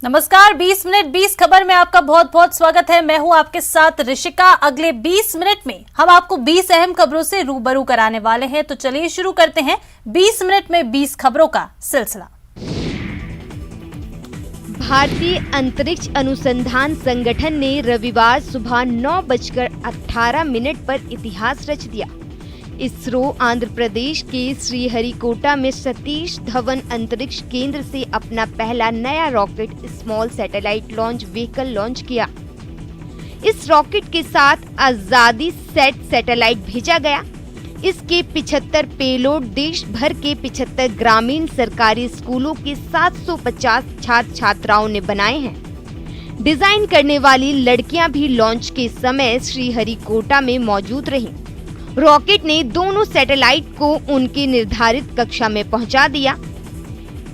नमस्कार, 20 मिनट 20 खबर में आपका बहुत बहुत स्वागत है। मैं हूं आपके साथ ऋषिका। अगले 20 मिनट में हम आपको 20 अहम खबरों से रूबरू कराने वाले हैं। तो चलिए शुरू करते हैं 20 मिनट में 20 खबरों का सिलसिला। भारतीय अंतरिक्ष अनुसंधान संगठन ने रविवार सुबह 9:18 पर इतिहास रच दिया। इसरो आंध्र प्रदेश के श्रीहरिकोटा में सतीश धवन अंतरिक्ष केंद्र से अपना पहला नया rocket small satellite launch vehicle launch किया। इस रॉकेट के साथ आजादी सेट सैटेलाइट भेजा गया। इसके 75 पेलोड देश भर के 75 ग्रामीण सरकारी स्कूलों के 750 छात्र छात्राओं ने बनाए हैं। डिजाइन करने वाली लड़कियां भी लॉन्च के समय श्रीहरिकोटा में मौजूद रहीं। रॉकेट ने दोनों सैटेलाइट को उनकी निर्धारित कक्षा में पहुंचा दिया।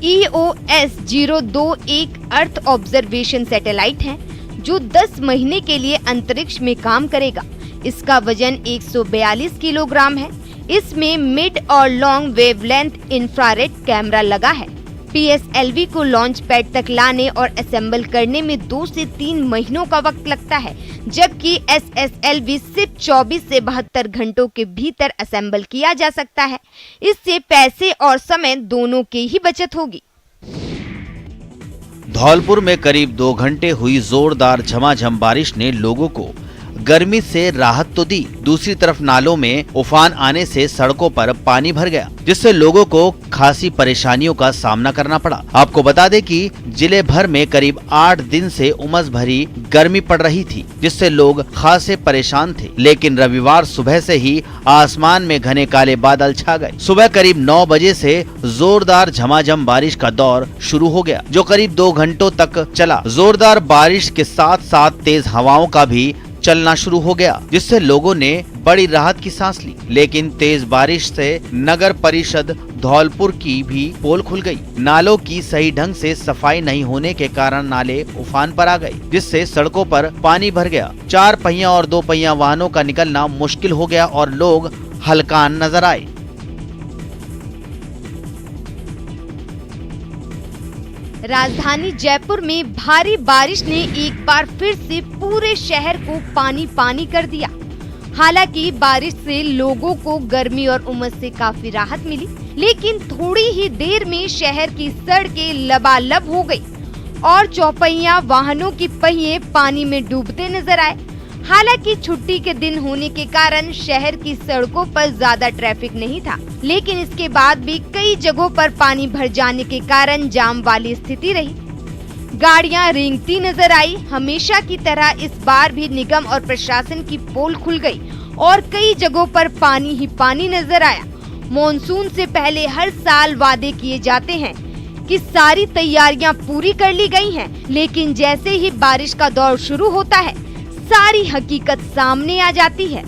EOS-002 एक अर्थ ऑब्जर्वेशन सैटेलाइट है जो 10 महीने के लिए अंतरिक्ष में काम करेगा। इसका वजन 142 किलोग्राम है। इसमें मिड और लॉन्ग वेवलेंथ इंफ्रारेड कैमरा लगा है। PSLV को लॉन्च पैड तक लाने और असेंबल करने में 2 से 3 महीनों का वक्त लगता है, जबकि SSLV सिर्फ 24 से 72 घंटों के भीतर असेंबल किया जा सकता है। इससे पैसे और समय दोनों की ही बचत होगी। धौलपुर में करीब 2 घंटे हुई जोरदार झमाझम बारिश ने लोगों को गर्मी से राहत तो दी, दूसरी तरफ नालों में उफान आने से सड़कों पर पानी भर गया, जिससे लोगों को खासी परेशानियों का सामना करना पड़ा। आपको बता दें कि जिले भर में करीब 8 दिन से उमस भरी गर्मी पड़ रही थी, जिससे लोग खासे परेशान थे। लेकिन रविवार सुबह से ही आसमान में घने काले बादल छा गए। सुबह करीब 9 बजे से जोरदार झमाझम बारिश का दौर शुरू हो गया, जो करीब 2 घंटों तक चला। जोरदार बारिश के साथ साथ तेज हवाओं का भी चलना शुरू हो गया, जिससे लोगों ने बड़ी राहत की सांस ली। लेकिन तेज बारिश से नगर परिषद धौलपुर की भी पोल खुल गई। नालों की सही ढंग से सफाई नहीं होने के कारण नाले उफान पर आ गए, जिससे सड़कों पर पानी भर गया। 4 पहिया और 2 पहिया वाहनों का निकलना मुश्किल हो गया और लोग हलकान नजर आए। राजधानी जयपुर में भारी बारिश ने एक बार फिर से पूरे शहर को पानी पानी कर दिया। हालांकि बारिश से लोगों को गर्मी और उमस से काफी राहत मिली, लेकिन थोड़ी ही देर में शहर की सड़कें लबालब हो गई और चौपहिया वाहनों की पहिए पानी में डूबते नजर आए। हालांकि छुट्टी के दिन होने के कारण शहर की सड़कों पर ज्यादा ट्रैफिक नहीं था, लेकिन इसके बाद भी कई जगहों पर पानी भर जाने के कारण जाम वाली स्थिति रही। गाड़ियां रेंगती नजर आई। हमेशा की तरह इस बार भी निगम और प्रशासन की पोल खुल गई और कई जगहों पर पानी ही पानी नजर आया। मॉनसून से पहले हर साल वादे किए जाते हैं कि सारी तैयारियां पूरी कर ली गई हैं, लेकिन जैसे ही बारिश का दौर शुरू होता है, सारी हकीकत सामने आ जाती है।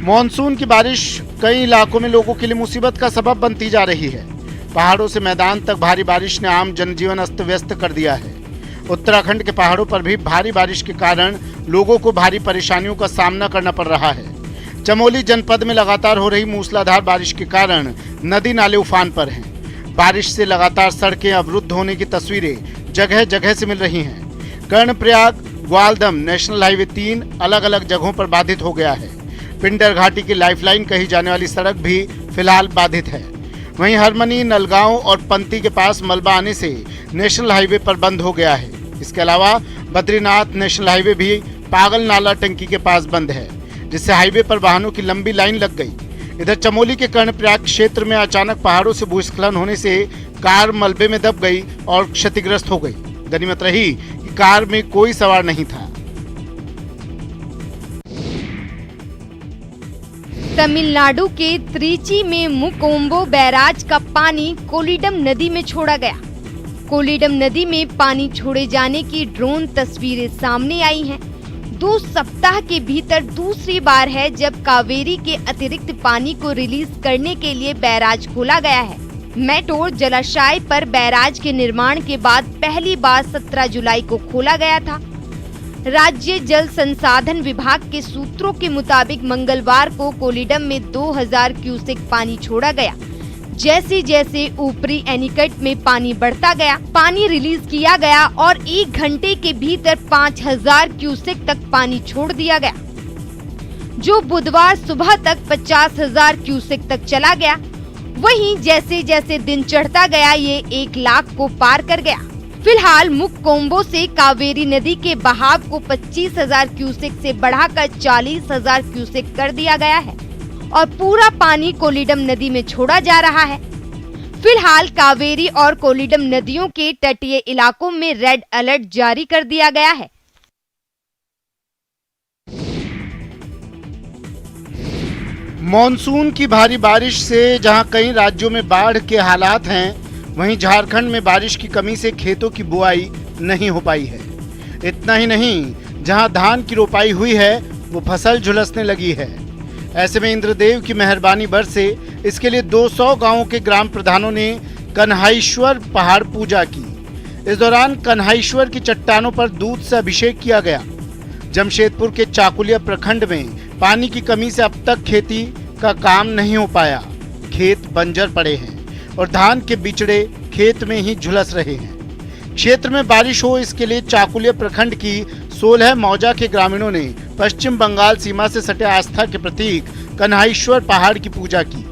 मॉनसून की बारिश कई इलाकों में लोगों के लिए मुसीबत का सबब बनती जा रही है। पहाड़ों से मैदान तक भारी बारिश ने आम जनजीवन अस्त व्यस्त कर दिया है। उत्तराखंड के पहाड़ों पर भी भारी बारिश के कारण लोगों को भारी परेशानियों का सामना करना पड़ रहा है। चमोली जनपद में लगातार हो रही मूसलाधार बारिश के कारण नदी नाले उफान पर हैं। बारिश से लगातार सड़कें अवरुद्ध होने की तस्वीरें जगह जगह से मिल रही हैं। कर्णप्रयाग ग्वालदम नेशनल हाईवे 3 अलग अलग जगहों पर बाधित हो गया है। पिंडर घाटी की लाइफलाइन कही जाने वाली सड़क भी फिलहाल बाधित है। वहीं हरमनी, नलगांव और पंती के पास मलबा आने से नेशनल हाईवे पर बंद हो गया है। इसके अलावा बद्रीनाथ नेशनल हाईवे भी पागल नाला टंकी के पास बंद है, जिससे हाईवे पर वाहनों की लंबी लाइन लग गई। इधर चमोली के कर्णप्रयाग क्षेत्र में अचानक पहाड़ों से भूस्खलन होने से कार मलबे में दब गई और क्षतिग्रस्त हो गई। गनीमत रही कि कार में कोई सवार नहीं था। तमिलनाडु के त्रिची में मुकोम्बो बैराज का पानी कोलिडम नदी में छोड़ा गया। कोलिडम नदी में पानी छोड़े जाने की ड्रोन तस्वीरें सामने आई हैं। 2 सप्ताह के भीतर दूसरी बार है जब कावेरी के अतिरिक्त पानी को रिलीज करने के लिए बैराज खोला गया है। मैटोर जलाशय पर बैराज के निर्माण के बाद पहली बार 17 जुलाई को खोला गया था। राज्य जल संसाधन विभाग के सूत्रों के मुताबिक मंगलवार को कोलिडम में 2000 क्यूसेक पानी छोड़ा गया, जैसे जैसे ऊपरी एनीकट में पानी बढ़ता गया, पानी रिलीज किया गया और 1 घंटे के भीतर 5000 क्यूसेक तक पानी छोड़ दिया गया, जो बुधवार सुबह तक 50,000 क्यूसेक तक चला गया। वहीं जैसे जैसे दिन चढ़ता गया ये 1 लाख को पार कर गया। फिलहाल मुक्कोम्बो से कावेरी नदी के बहाव को 25,000 क्यूसेक से बढ़ाकर 40,000 क्यूसेक कर दिया गया है और पूरा पानी कोल्लिडम नदी में छोड़ा जा रहा है। फिलहाल कावेरी और कोल्लिडम नदियों के तटीय इलाकों में रेड अलर्ट जारी कर दिया गया है। मॉनसून की भारी बारिश से जहां कई राज्यों में बाढ़ के हालात हैं, वहीं झारखंड में बारिश की कमी से खेतों की बुआई नहीं हो पाई है। इतना ही नहीं, जहां धान की रोपाई हुई है वो फसल झुलसने लगी है। ऐसे में इंद्रदेव की मेहरबानी बरसे, इसके लिए 200 गांवों के ग्राम प्रधानों ने कन्हाईश्वर पहाड़ पूजा की। इस दौरान कन्हाईश्वर की चट्टानों पर दूध से अभिषेक किया गया। जमशेदपुर के चाकुलिया प्रखंड में पानी की कमी से अब तक खेती का काम नहीं हो पाया। खेत बंजर पड़े हैं और धान के बिचड़े खेत में ही झुलस रहे हैं। क्षेत्र में बारिश हो, इसके लिए चाकुलिया प्रखंड की 16 मौजा के ग्रामीणों ने पश्चिम बंगाल सीमा से सटे आस्था के प्रतीक कन्हाईश्वर पहाड़ की पूजा की।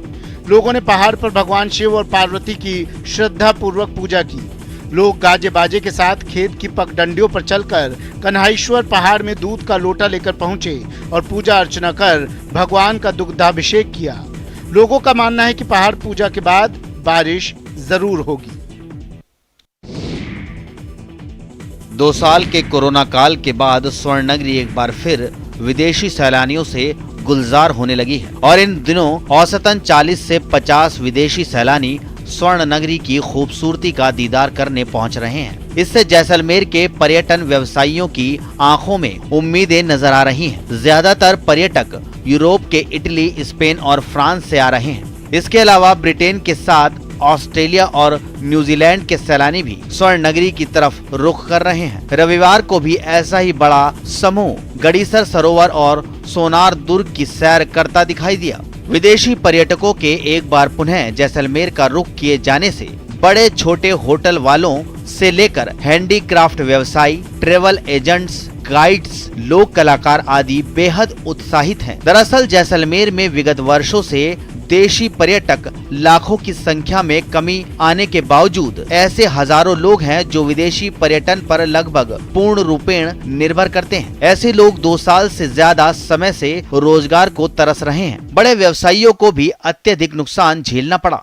लोगों ने पहाड़ पर भगवान शिव और पार्वती की श्रद्धा पूर्वक पूजा की। लोग गाजे बाजे के साथ खेत की पगडंडियों पर चलकर कन्हाईश्वर पहाड़ में दूध का लोटा लेकर पहुंचे और पूजा अर्चना कर भगवान का दुग्धाभिषेक किया। लोगों का मानना है कि पहाड़ पूजा के बाद बारिश जरूर होगी। 2 साल के कोरोना काल के बाद स्वर्ण नगरी एक बार फिर विदेशी सैलानियों से गुलजार होने लगी है और इन दिनों औसतन 40 से 50 विदेशी सैलानी स्वर्ण नगरी की खूबसूरती का दीदार करने पहुंच रहे हैं। इससे जैसलमेर के पर्यटन व्यवसायियों की आंखों में उम्मीदें नजर आ रही हैं। ज्यादातर पर्यटक यूरोप के इटली, स्पेन और फ्रांस से आ रहे हैं। इसके अलावा ब्रिटेन के साथ ऑस्ट्रेलिया और न्यूजीलैंड के सैलानी भी स्वर्ण नगरी की तरफ रुख कर रहे हैं। रविवार को भी ऐसा ही बड़ा समूह गड़ीसर सरोवर और सोनार दुर्ग की सैर करता दिखाई दिया। विदेशी पर्यटकों के एक बार पुनः जैसलमेर का रुख किए जाने से बड़े छोटे होटल वालों से लेकर हैंडीक्राफ्ट व्यवसायी, ट्रेवल एजेंट्स, गाइड्स, लोक कलाकार आदि बेहद उत्साहित हैं। दरअसल जैसलमेर में विगत वर्षों से देशी पर्यटक लाखों की संख्या में कमी आने के बावजूद ऐसे हजारों लोग हैं जो विदेशी पर्यटन पर लगभग पूर्ण रूपेण निर्भर करते हैं। ऐसे लोग 2 साल से ज्यादा समय से रोजगार को तरस रहे हैं। बड़े व्यवसायियों को भी अत्यधिक नुकसान झेलना पड़ा।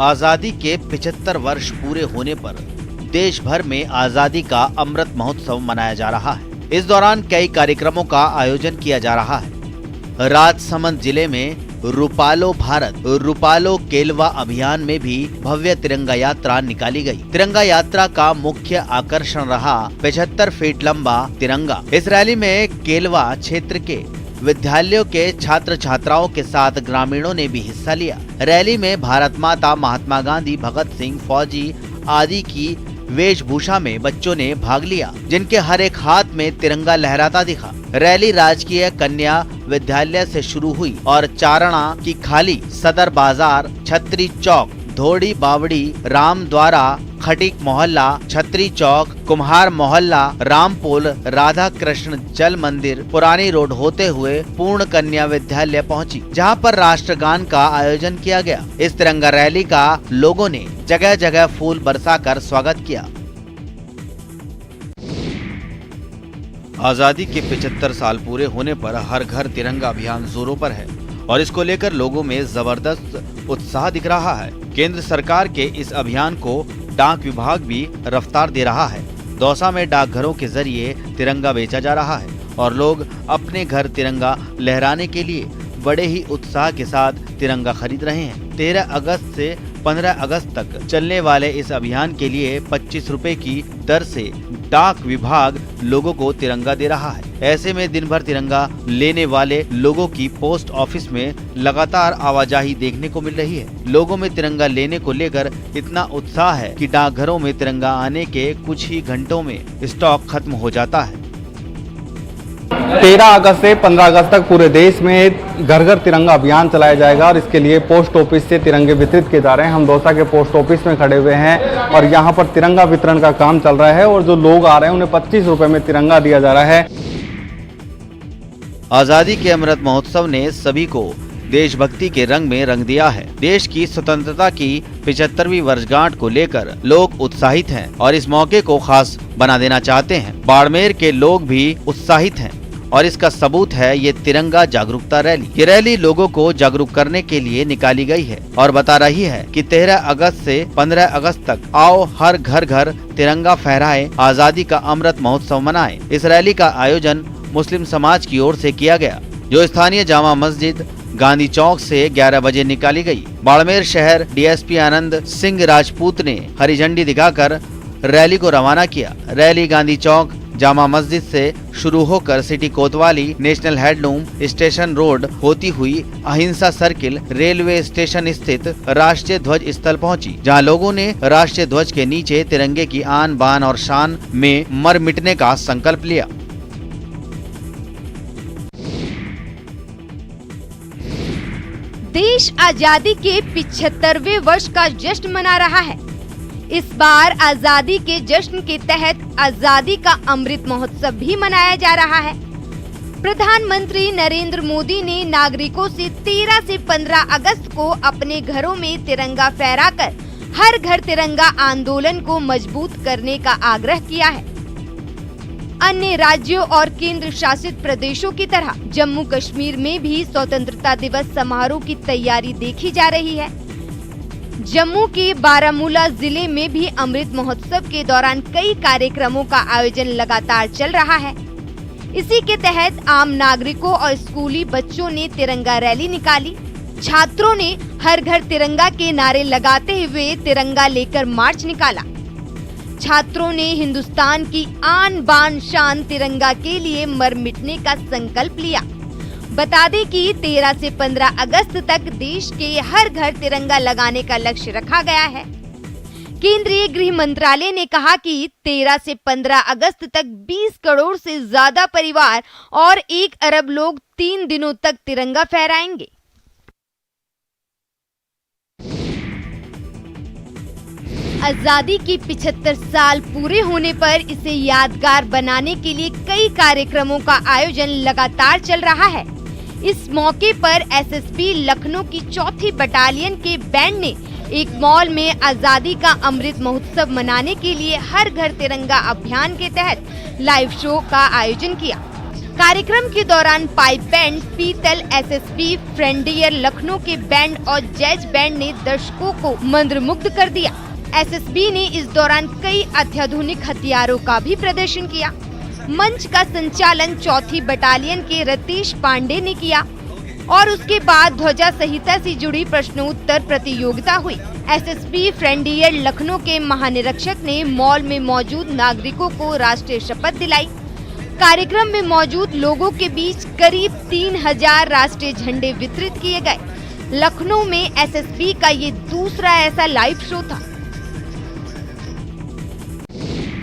आजादी के 75 वर्ष पूरे होने पर देश भर में आजादी का अमृत महोत्सव मनाया जा रहा है। इस दौरान कई कार्यक्रमों का आयोजन किया जा रहा है। राजसमंद जिले में रूपालो भारत, रूपालो केलवा अभियान में भी भव्य तिरंगा यात्रा निकाली गई। तिरंगा यात्रा का मुख्य आकर्षण रहा 75 फीट लंबा तिरंगा। इस रैली में केलवा क्षेत्र के विद्यालयों के छात्र छात्राओं के साथ ग्रामीणों ने भी हिस्सा लिया। रैली में भारत माता, महात्मा गांधी, भगत सिंह, फौजी आदि की वेशभूषा में बच्चों ने भाग लिया, जिनके हर एक हाथ में तिरंगा लहराता दिखा। रैली राजकीय कन्या विद्यालय से शुरू हुई और चारणा की खाली, सदर बाजार, छतरी चौक, धोड़ी बावड़ी, राम द्वारा, खटीक मोहल्ला, छतरी चौक, कुम्हार मोहल्ला, रामपोल, राधा कृष्ण जल मंदिर, पुरानी रोड होते हुए पूर्ण कन्या विद्यालय पहुंची, जहां पर राष्ट्रगान का आयोजन किया गया। इस तिरंगा रैली का लोगों ने जगह जगह फूल बरसाकर स्वागत किया। आजादी के 75 साल पूरे होने पर हर घर तिरंगा अभियान जोरों पर है और इसको लेकर लोगों में जबरदस्त उत्साह दिख रहा है। केंद्र सरकार के इस अभियान को डाक विभाग भी रफ्तार दे रहा है। दौसा में डाकघरों के जरिए तिरंगा बेचा जा रहा है और लोग अपने घर तिरंगा लहराने के लिए बड़े ही उत्साह के साथ तिरंगा खरीद रहे हैं। 13 अगस्त से 15 अगस्त तक चलने वाले इस अभियान के लिए 25 रुपए की दर से डाक विभाग लोगों को तिरंगा दे रहा है। ऐसे में दिन भर तिरंगा लेने वाले लोगों की पोस्ट ऑफिस में लगातार आवाजाही देखने को मिल रही है। लोगों में तिरंगा लेने को लेकर इतना उत्साह है कि डाकघरों में तिरंगा आने के कुछ ही घंटों में स्टॉक खत्म हो जाता है। 13 अगस्त से 15 अगस्त तक पूरे देश में घर घर तिरंगा अभियान चलाया जाएगा और इसके लिए पोस्ट ऑफिस से तिरंगे वितरित किए जा रहे हैं। हम दौसा के पोस्ट ऑफिस में खड़े हुए हैं और यहाँ पर तिरंगा वितरण का काम चल रहा है और जो लोग आ रहे हैं उन्हें 25 रुपए में तिरंगा दिया जा रहा है। आजादी के अमृत महोत्सव ने सभी को देशभक्ति के रंग में रंग दिया है। देश की स्वतंत्रता की 75वीं वर्षगांठ को लेकर लोग उत्साहित हैं और इस मौके को खास बना देना चाहते हैं। बाड़मेर के लोग भी उत्साहित हैं और इसका सबूत है ये तिरंगा जागरूकता रैली। ये रैली लोगों को जागरूक करने के लिए निकाली गई है और बता रही है कि 13 अगस्त से 15 अगस्त तक आओ हर घर घर तिरंगा फहराए, आजादी का अमृत महोत्सव मनाए। इस रैली का आयोजन मुस्लिम समाज की ओर से किया गया, जो स्थानीय जामा मस्जिद गांधी चौक से 11 बजे निकाली गई। बाड़मेर शहर डीएसपी आनंद सिंह राजपूत ने हरी झंडी दिखाकर रैली को रवाना किया। रैली गांधी चौक जामा मस्जिद से शुरू होकर सिटी कोतवाली, नेशनल हैंडलूम स्टेशन रोड होती हुई अहिंसा सर्किल रेलवे स्टेशन स्थित राष्ट्रीय ध्वज स्थल पहुंची, जहां लोगों ने राष्ट्रीय ध्वज के नीचे तिरंगे की आन बान और शान में मर मिटने का संकल्प लिया। देश आजादी के 75वें वर्ष का जश्न मना रहा है। इस बार आजादी के जश्न के तहत आजादी का अमृत महोत्सव भी मनाया जा रहा है। प्रधानमंत्री नरेंद्र मोदी ने नागरिकों से 13 से 15 अगस्त को अपने घरों में तिरंगा फहराकर हर घर तिरंगा आंदोलन को मजबूत करने का आग्रह किया है। अन्य राज्यों और केंद्र शासित प्रदेशों की तरह जम्मू कश्मीर में भी स्वतंत्रता दिवस समारोह की तैयारी देखी जा रही है। जम्मू के बारामूला जिले में भी अमृत महोत्सव के दौरान कई कार्यक्रमों का आयोजन लगातार चल रहा है। इसी के तहत आम नागरिकों और स्कूली बच्चों ने तिरंगा रैली निकाली। छात्रों ने हर घर तिरंगा के नारे लगाते हुए तिरंगा लेकर मार्च निकाला। छात्रों ने हिंदुस्तान की आन बान शान तिरंगा के लिए मर मिटने का संकल्प लिया। बता दें कि 13 से 15 अगस्त तक देश के हर घर तिरंगा लगाने का लक्ष्य रखा गया है। केंद्रीय गृह मंत्रालय ने कहा कि 13 से 15 अगस्त तक 20 करोड़ से ज्यादा परिवार और 1 अरब लोग 3 दिनों तक तिरंगा फहराएंगे। आजादी की 75 साल पूरे होने पर इसे यादगार बनाने के लिए कई कार्यक्रमों का आयोजन लगातार चल रहा है। इस मौके पर एसएसबी लखनऊ की 4थी बटालियन के बैंड ने एक मॉल में आजादी का अमृत महोत्सव मनाने के लिए हर घर तिरंगा अभियान के तहत लाइव शो का आयोजन किया। कार्यक्रम के दौरान पाइप बैंड, पीतल, एसएसबी, फ्रेंडियर लखनऊ के बैंड और जैज बैंड ने दर्शकों को मंत्रमुग्ध कर दिया। एसएसबी ने इस दौरान कई अत्याधुनिक हथियारों का भी प्रदर्शन किया। मंच का संचालन 4थी बटालियन के रतीश पांडे ने किया और उसके बाद ध्वजा संहिता से जुड़ी प्रश्नोत्तर प्रतियोगिता हुई। एसएसबी फ्रेंडियर लखनऊ के महानिरीक्षक ने मॉल में मौजूद नागरिकों को राष्ट्रीय शपथ दिलाई। कार्यक्रम में मौजूद लोगों के बीच करीब 3000 राष्ट्रीय झंडे वितरित किए गए। लखनऊ में एसएसबी का ये दूसरा ऐसा लाइव शो था।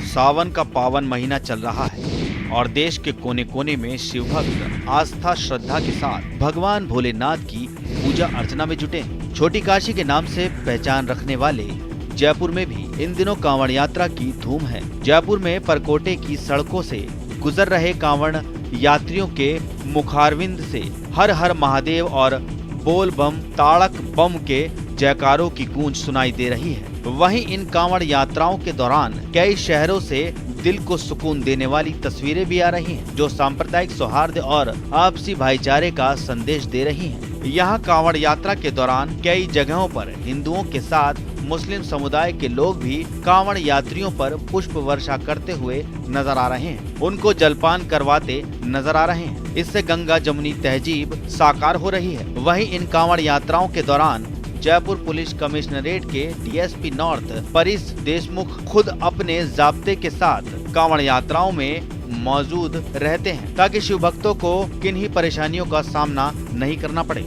सावन का पावन महीना चल रहा है और देश के कोने कोने में शिव भक्त आस्था श्रद्धा के साथ भगवान भोलेनाथ की पूजा अर्चना में जुटे। छोटी काशी के नाम से पहचान रखने वाले जयपुर में भी इन दिनों कांवड़ यात्रा की धूम है। जयपुर में परकोटे की सड़कों से गुजर रहे कांवड़ यात्रियों के मुखारविंद से हर हर महादेव और बोल बम ताड़क बम के जयकारों की गूंज सुनाई दे रही है। वहीं इन कांवड़ यात्राओं के दौरान कई शहरों से दिल को सुकून देने वाली तस्वीरें भी आ रही हैं, जो सांप्रदायिक सौहार्द और आपसी भाईचारे का संदेश दे रही हैं। यहाँ कांवड़ यात्रा के दौरान कई जगहों पर हिंदुओं के साथ मुस्लिम समुदाय के लोग भी कांवड़ यात्रियों पर पुष्प वर्षा करते हुए नजर आ रहे हैं, उनको जलपान करवाते नजर आ रहे हैं। इससे गंगा जमुनी तहजीब साकार हो रही है। वहीं इन कांवड़ यात्राओं के दौरान जयपुर पुलिस कमिश्नरेट के डीएसपी नॉर्थ परेश देशमुख खुद अपने जाब्ते के साथ कांवड़ यात्राओं में मौजूद रहते हैं, ताकि शिव भक्तों को किन्हीं परेशानियों का सामना नहीं करना पड़े।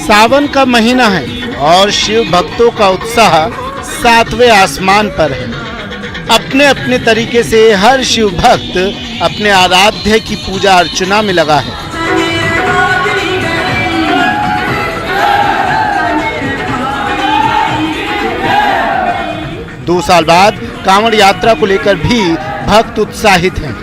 सावन का महीना है और शिव भक्तों का उत्साह 7वें आसमान पर है। अपने अपने तरीके से हर शिव भक्त अपने आराध्य की पूजा अर्चना में लगा है। दो साल बाद कांवड़ यात्रा को लेकर भी भक्त उत्साहित हैं।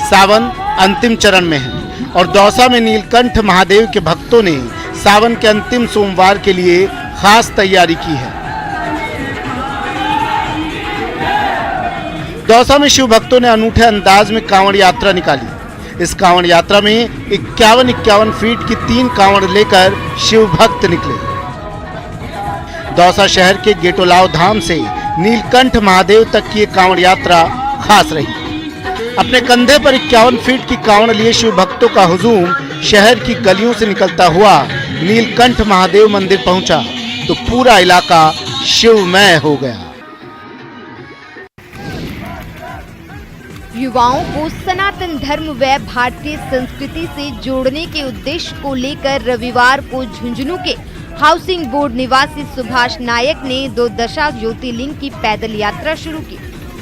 सावन अंतिम चरण में है और दौसा में नीलकंठ महादेव के भक्तों ने सावन के अंतिम सोमवार के लिए खास तैयारी की है। दौसा में शिव भक्तों ने अनूठे अंदाज में कांवड़ यात्रा निकाली। इस कांवड़ यात्रा में 51 फीट की 3 कांवड़ लेकर शिव भक्त निकले। दौसा शहर के गेटोलाव धाम से नीलकंठ महादेव तक की कांवड़ यात्रा खास रही। अपने कंधे पर 51 फीट की कांवड़ लिए शिव भक्तों का हुजूम शहर की गलियों से निकलता हुआ नीलकंठ महादेव मंदिर पहुंचा तो पूरा इलाका शिवमय हो गया। युवाओं को सनातन धर्म व भारतीय संस्कृति से जोड़ने के उद्देश्य को लेकर रविवार को झुंझुनू के हाउसिंग बोर्ड निवासी सुभाष नायक ने 2 दशा ज्योतिर्लिंग की पैदल यात्रा शुरू की।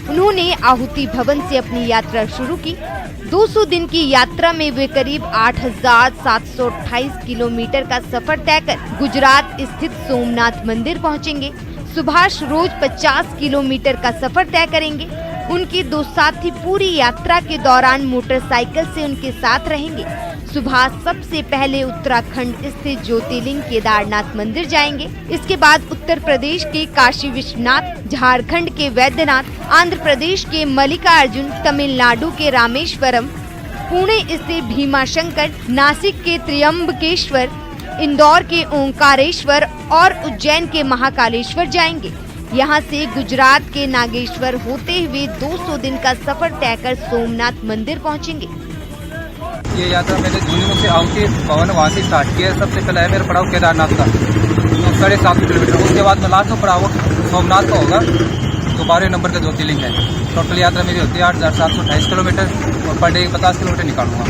उन्होंने आहुति भवन से अपनी यात्रा शुरू की। 200 दिन की यात्रा में वे करीब 8,728 किलोमीटर का सफर तय कर गुजरात स्थित सोमनाथ मंदिर पहुंचेंगे। सुभाष रोज 50 किलोमीटर का सफर तय करेंगे। उनके 2 साथी पूरी यात्रा के दौरान मोटरसाइकिल से उनके साथ रहेंगे। सुभाष सबसे पहले उत्तराखंड स्थित ज्योतिर्लिंग केदारनाथ मंदिर जाएंगे। इसके बाद उत्तर प्रदेश के काशी विश्वनाथ, झारखंड के वैद्यनाथ, आंध्र प्रदेश के मल्लिकार्जुन, तमिलनाडु के रामेश्वरम, पुणे स्थित भीमाशंकर, नासिक के त्र्यंबकेश्वर, इंदौर के ओंकारेश्वर और उज्जैन के महाकालेश्वर जाएंगे। यहाँ से गुजरात के नागेश्वर होते हुए 200 दिन का सफर तय कर सोमनाथ मंदिर पहुँचेंगे। ये यात्रा मैंने झुंझुनू से आहुति भवन वहाँ से स्टार्ट किया। सबसे पहले है मेरा पड़ाव केदारनाथ का 7.5 किलोमीटर। उसके बाद में लास्ट में पड़ाव सोमनाथ का होगा तो 12वें नंबर का ज्योतिर्लिंग है। टोटल यात्रा मेरी होती है 8,728 किलोमीटर और पर डे 50 किलोमीटर निकालूंगा।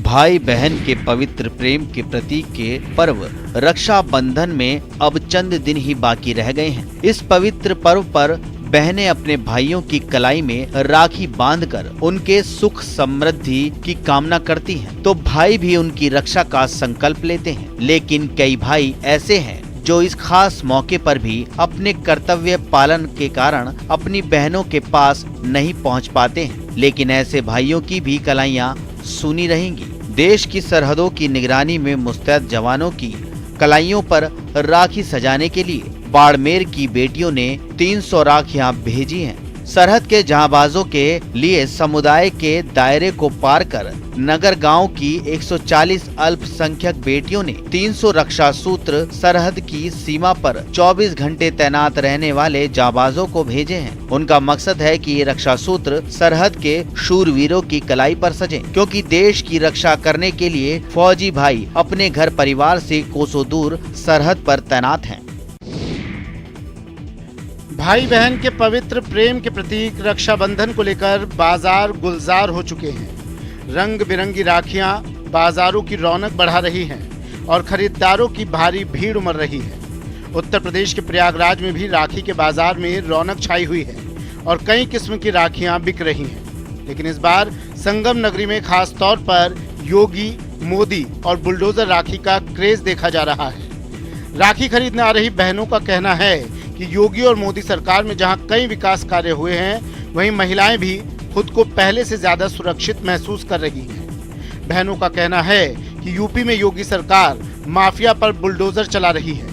भाई बहन के पवित्र प्रेम के प्रतीक के पर्व रक्षाबंधन में अब चंद दिन ही बाकी रह गए हैं। इस पवित्र पर्व पर बहनें अपने भाइयों की कलाई में राखी बांधकर उनके सुख समृद्धि की कामना करती हैं, तो भाई भी उनकी रक्षा का संकल्प लेते हैं। लेकिन कई भाई ऐसे हैं जो इस खास मौके पर भी अपने कर्तव्य पालन के कारण अपनी बहनों के पास नहीं पहुंच पाते हैं। लेकिन ऐसे भाइयों की भी कलाइयां सुनी रहेंगी। देश की सरहदों की निगरानी में मुस्तैद जवानों की कलाइयों पर राखी सजाने के लिए बाड़मेर की बेटियों ने 300 राखियां भेजी हैं। सरहद के जहांबाजों के लिए समुदाय के दायरे को पार कर नगर गांव की 140 अल्पसंख्यक बेटियों ने 300 रक्षा सूत्र सरहद की सीमा पर 24 घंटे तैनात रहने वाले जांबाजों को भेजे हैं। उनका मकसद है कि ये रक्षा सूत्र सरहद के शूरवीरों की कलाई पर सजें, क्योंकि देश की रक्षा करने के लिए फौजी भाई अपने घर परिवार से कोसों दूर सरहद पर तैनात हैं। भाई बहन के पवित्र प्रेम के प्रतीक रक्षाबंधन को लेकर बाजार गुलजार हो चुके हैं। रंग बिरंगी राखियां बाजारों की रौनक बढ़ा रही हैं और खरीदारों की भारी भीड़ उमड़ रही है। उत्तर प्रदेश के प्रयागराज में भी राखी के बाजार में रौनक छाई हुई है और कई किस्म की राखियां बिक रही हैं। लेकिन इस बार संगम नगरी में खास तौर पर योगी, मोदी और बुलडोजर राखी का क्रेज देखा जा रहा है। राखी खरीदने आ रही बहनों का कहना है कि योगी और मोदी सरकार में जहां कई विकास कार्य हुए हैं, वहीं महिलाएं भी खुद को पहले से ज्यादा सुरक्षित महसूस कर रही हैं। बहनों का कहना है कि यूपी में योगी सरकार माफिया पर बुलडोजर चला रही है।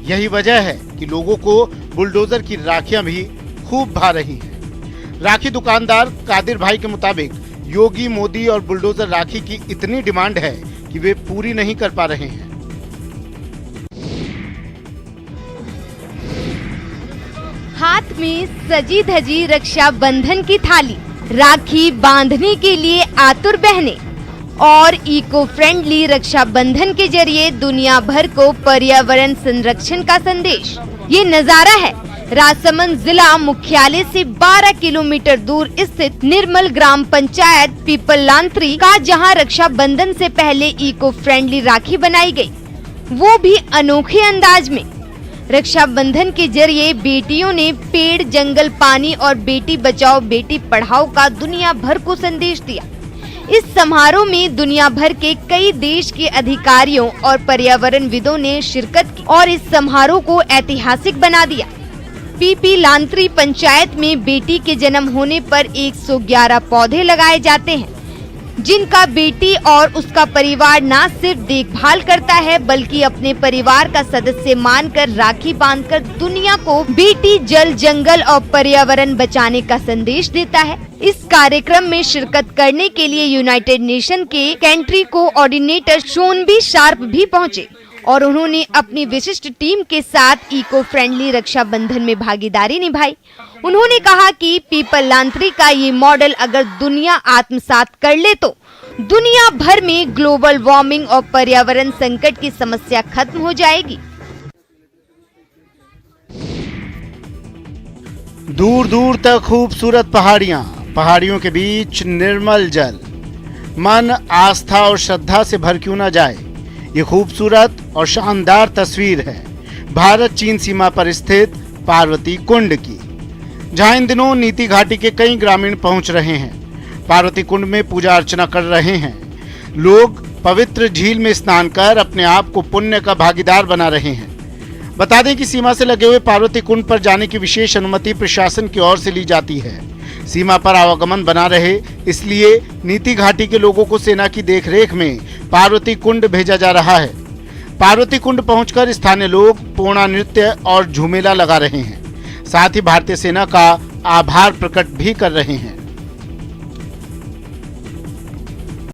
यही वजह है कि लोगों को बुलडोजर की राखियां भी खूब भा रही हैं। राखी दुकानदार कादिर भाई के मुताबिक योगी, मोदी और बुलडोजर राखी की इतनी डिमांड है कि वे पूरी नहीं कर पा रहे हैं। हाथ में सजी धजी रक्षाबंधन की थाली, राखी बांधने के लिए आतुर बहनें और इको फ्रेंडली रक्षाबंधन के जरिए दुनिया भर को पर्यावरण संरक्षण का संदेश। ये नजारा है राजसमंद जिला मुख्यालय से 12 किलोमीटर दूर स्थित निर्मल ग्राम पंचायत पीपलांत्री का जहां रक्षाबंधन से पहले इको फ्रेंडली राखी बनाई गई, वो भी अनोखे अंदाज में। रक्षाबंधन के जरिए बेटियों ने पेड़, जंगल, पानी और बेटी बचाओ बेटी पढ़ाओ का दुनिया भर को संदेश दिया। इस समारोह में दुनिया भर के कई देश के अधिकारियों और पर्यावरणविदों ने शिरकत की और इस समारोह को ऐतिहासिक बना दिया। पीपलांत्री पंचायत में बेटी के जन्म होने पर 111 पौधे लगाए जाते हैं, जिनका बेटी और उसका परिवार न सिर्फ देखभाल करता है बल्कि अपने परिवार का सदस्य मानकर राखी बांधकर दुनिया को बेटी, जल, जंगल और पर्यावरण बचाने का संदेश देता है। इस कार्यक्रम में शिरकत करने के लिए यूनाइटेड नेशन के कंट्री कोऑर्डिनेटर शोनबी शार्प भी पहुंचे और उन्होंने अपनी विशिष्ट टीम के साथ इको फ्रेंडली रक्षाबंधन में भागीदारी निभाई। उन्होंने कहा कि पीपलांत्री का ये मॉडल अगर दुनिया आत्मसात कर ले तो दुनिया भर में ग्लोबल वार्मिंग और पर्यावरण संकट की समस्या खत्म हो जाएगी। दूर दूर तक खूबसूरत पहाड़ियां, पहाड़ियों के बीच निर्मल जल, मन आस्था और श्रद्धा से भर क्यों न जाए। ये खूबसूरत और शानदार तस्वीर है भारत चीन सीमा पर स्थित पार्वती कुंड की, जहां इन दिनों नीति घाटी के कई ग्रामीण पहुंच रहे हैं। पार्वती कुंड में पूजा अर्चना कर रहे हैं लोग, पवित्र झील में स्नान कर अपने आप को पुण्य का भागीदार बना रहे हैं। बता दें कि सीमा से लगे हुए पार्वती कुंड पर जाने की विशेष अनुमति प्रशासन की ओर से ली जाती है। सीमा पर आवागमन बना रहे इसलिए नीति घाटी के लोगों को सेना की देखरेख में पार्वती कुंड भेजा जा रहा है। पार्वती कुंड पहुंचकर स्थानीय लोग पोड़ा नृत्य और झूमेला लगा रहे हैं, साथ ही भारतीय सेना का आभार प्रकट भी कर रहे हैं।